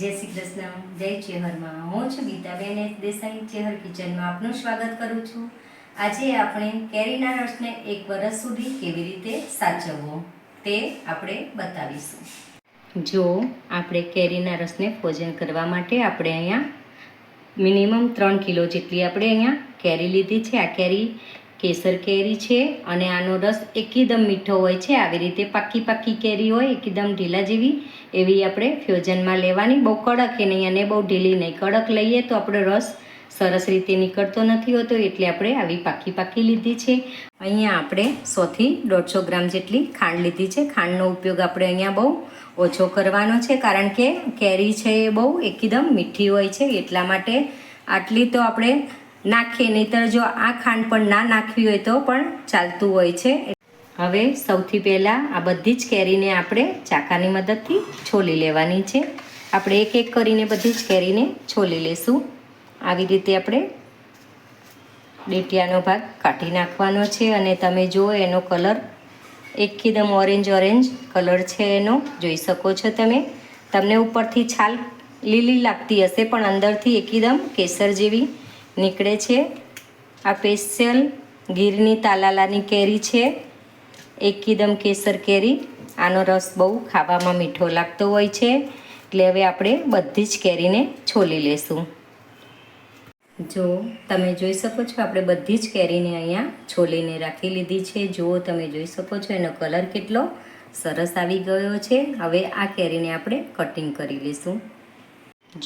જય શ્રી કૃષ્ણ, જય ચેહરમાં. હું છું ગીતાબેન એસ દેસાઈ. ચેહર કિચનમાં આપનું સ્વાગત કરું છું. આજે આપણે કેરીના રસને 1 વર્ષ સુધી કેવી રીતે સાચવવો તે આપણે બતાવીશું. જો આપણે કેરીના રસને ફ્રોઝન કરવા માટે આપણે અહીંયા મિનિમમ 3 કિલો જેટલી આપણે અહીંયા કેરી લીધી છે. આ કેરી કેસર કેરી છે અને આનો રસ એકદમ મીઠો હોય છે. આવી રીતે પાકી પાકી કેરી હોય એકદમ ઢીલા જેવી એવી આપણે ફ્રોઝનમાં લેવાની. બહુ કડક એ નહીં અને બહુ ઢીલી નહીં. કડક લઈએ તો આપણો રસ સરસ રીતે નીકળતો નથી હોતો, એટલે આપણે આવી પાકી પાકી લીધી છે. અહીંયા આપણે 100 થી 150 ગ્રામ જેટલી ખાંડ લીધી છે. ખાંડનો ઉપયોગ આપણે અહીંયા બહુ ઓછો કરવાનો છે, કારણ કે કેરી છે એ બહુ એકદમ મીઠી હોય છે, એટલા માટે આટલી તો આપણે નાખીએ. નહીંતર જો આ ખાંડ પણ ના નાખવી હોય તો પણ ચાલતું હોય છે. હવે સૌથી પહેલાં આ બધી જ કેરીને આપણે ચાકાની મદદથી છોલી લેવાની છે. આપણે એક એક કરીને બધી જ કેરીને છોલી લેશું. આવી રીતે આપણે ડેટિયાનો ભાગ કાઢી નાખવાનો છે અને તમે જુઓ એનો કલર એકદમ ઓરેન્જ કલર છે એનો જોઈ શકો છો તમે. તમને ઉપરથી છાલ લીલી લાગતી હશે પણ અંદરથી એકદમ કેસર જેવી નીકળે છે. આ સ્પેશિયલ ગીરની તાલાલાની કેરી છે, એકદમ કેસર કેરી. આનો રસ બહુ ખાવામાં મીઠો લાગતો હોય છે. એટલે હવે આપણે બધી જ કેરીને છોલી લેશું. જો તમે જોઈ શકો છો આપણે બધી જ કેરીને અહીંયા છોલીને રાખી લીધી છે. જુઓ તમે જોઈ શકો છો એનો કલર કેટલો સરસ આવી ગયો છે. હવે આ કેરીને આપણે કટિંગ કરી લઈશું.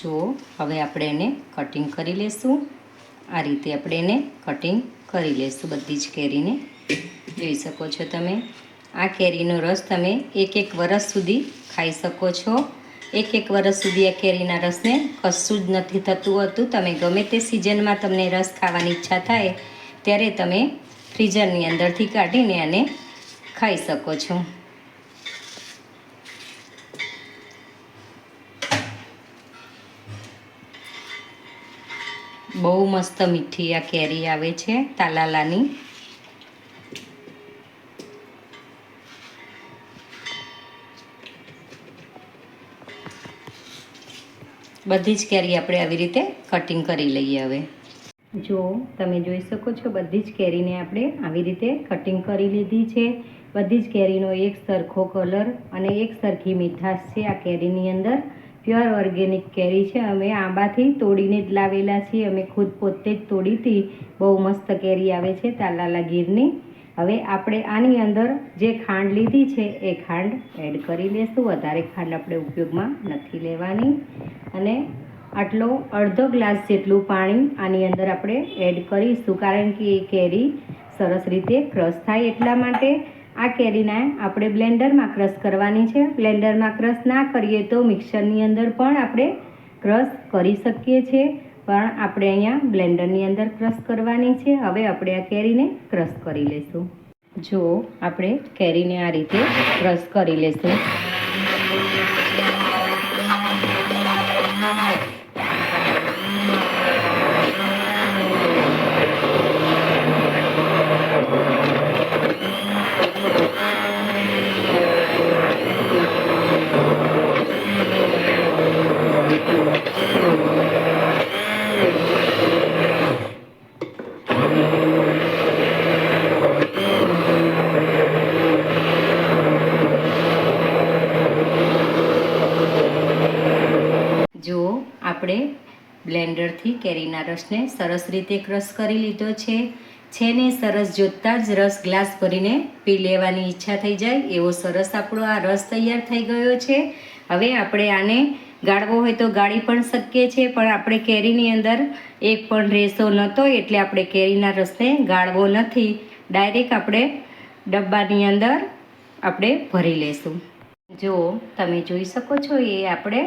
જુઓ હવે આપણે એને કટિંગ કરી લઈશું. આ રીતે આપણે એને કટિંગ કરી લઈશું બધી જ કેરીને. જોઈ શકો છો તમે. આ કેરીનો રસ તમે એક વર્ષ સુધી ખાઈ શકો છો. એક વર્ષ સુધી આ કેરીના રસને કશું જ નથી થતું હતું. તમે ગમે તે સિઝનમાં તમને રસ ખાવાની ઈચ્છા થાય ત્યારે તમે ફ્રીઝરની અંદરથી કાઢીને આને ખાઈ શકો છો. બહુ મસ્ત મીઠી આ કેરી આવે છે તાલાલાની. બધી જ કેરી આપણે આવી રીતે કટિંગ કરી લઈએ. હવે જો તમે જોઈ શકો છો બધી જ કેરીને આપણે આવી રીતે કટિંગ કરી લીધી છે. બધી જ કેરીનો એક સરખો કલર અને એક સરખી મીઠાશ છે આ કેરીની અંદર. પ્યોર ઓર્ગેનિક કેરી છે. અમે આંબાથી તોડીને જ લાવેલા છીએ. અમે ખુદ પોતે જ તોડી હતી. બહુ મસ્ત કેરી આવે છે તાલાલા ગીરની. હવે આપણે આની અંદર જે ખાંડ લીધી છે એ ખાંડ એડ કરી લઈશું. વધારે ખાંડ આપણે ઉપયોગમાં નથી લેવાની. અને આટલો અડધો ગ્લાસ જેટલું પાણી આની અંદર આપણે એડ કરીશું, કારણ કે એ કેરી સરસ રીતે ક્રશ થાય એટલા માટે. આ કેરીને આપણે બ્લેન્ડરમાં ક્રશ કરવાની છે. બ્લેન્ડરમાં ક્રશ ના કરીએ તો મિક્સરની અંદર પણ આપણે ક્રશ કરી શકીએ છીએ, પણ આપણે અહીંયા બ્લેન્ડરની અંદર ક્રશ કરવાની છે. હવે આપણે આ કેરીને ક્રશ કરી લઈશું. જો આપણે કેરીને આ રીતે ક્રશ કરી લઈશું. જો આપણે બ્લેન્ડરથી કેરીના રસને સરસ રીતે ક્રશ કરી લીધો છે ને સરસ જોતાં જ રસ ગ્લાસ ભરીને પી લેવાની ઈચ્છા થઈ જાય એવો સરસ આપણો આ રસ તૈયાર થઈ ગયો છે. હવે આપણે આને ગાળવો હોય તો ગાળી પણ શકીએ છીએ, પણ આપણે કેરીની અંદર એક પણ રેસો નહોતો એટલે આપણે કેરીના રસને ગાળવો નથી. ડાયરેક્ટ આપણે ડબ્બાની અંદર આપણે ભરી લઈશું. જો તમે જોઈ શકો છો એ આપણે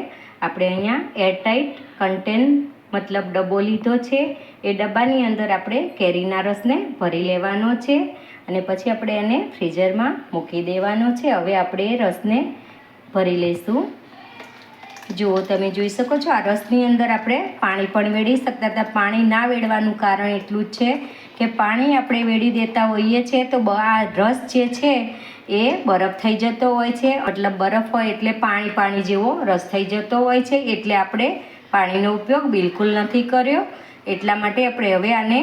અહીંયા એરટાઈટ કન્ટેન મતલબ ડબ્બો લીધો છે. એ ડબ્બાની અંદર આપણે કેરીના રસને ભરી લેવાનો છે અને પછી આપણે એને ફ્રીઝરમાં મૂકી દેવાનો છે. હવે આપણે એ રસને ભરી લઈશું. જુઓ તમે જોઈ શકો છો આ રસની અંદર આપણે પાણી પણ વેડી શકતા હતા. પાણી ના વેડવાનું કારણ એટલું જ છે કે પાણી આપણે વેડી દેતા હોઈએ છીએ તો આ રસ જે છે એ બરફ થઈ જતો હોય છે. મતલબ બરફ હોય એટલે પાણી પાણી જેવો રસ થઈ જતો હોય છે, એટલે આપણે પાણીનો ઉપયોગ બિલકુલ નથી કર્યો. એટલા માટે આપણે હવે આને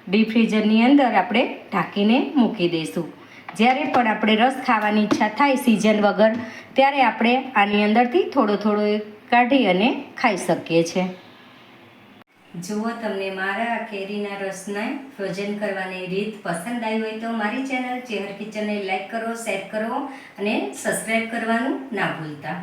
ડીપ ફ્રીઝરની અંદર આપણે ઢાંકીને મૂકી દઈશું. જ્યારે પણ આપણે રસ ખાવાની ઈચ્છા થાય સિઝન વગર, ત્યારે આપણે આની અંદરથી થોડો થોડો કાઢી અને ખાઈ શકીએ છીએ. જુઓ તમને મારા કેરીના રસને ફ્રોઝન કરવાની રીત પસંદ આવી હોય તો મારી ચેનલ ચેહર કિચનને લાઈક કરો, શેર કરો અને સબસ્ક્રાઈબ કરવાનું ના ભૂલતા.